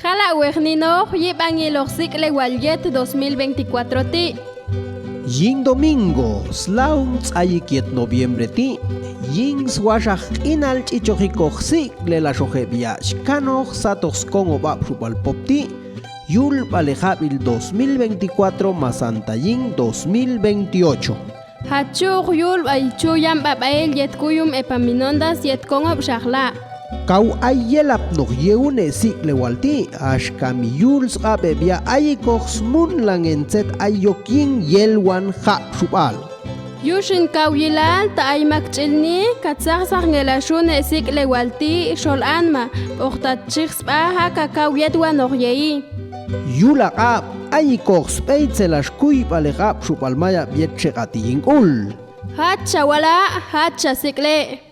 Jala Huejnino, Yibangilog Sikle Walyet 2024 ti. Yin domingo, slaun tsayikiet noviembre ti, yin swashach inal chichojikoj sikle la shojebiach kanoj satos kongo bapshupal popti, yul palejabil 2024 masanta yin 2028. Hachuk yul aychuyam babael yetkuyum epaminondas yetkongob shahla. Kau ayelap nog yeune sikle walti, ashkami yuls abebia ayikox mun langenset ayokin yelwan hapshupal. Yushin kawyilal ta aymak chilni katsaqsaq ngelashun sikle walti shol anma uqtat chiqspa haka kawyetwa nog yei. Yulaqab ayikox peitzelash kuy palejap shupalmaya bietcheqatiyin ul. Hacha wala hacha sikle.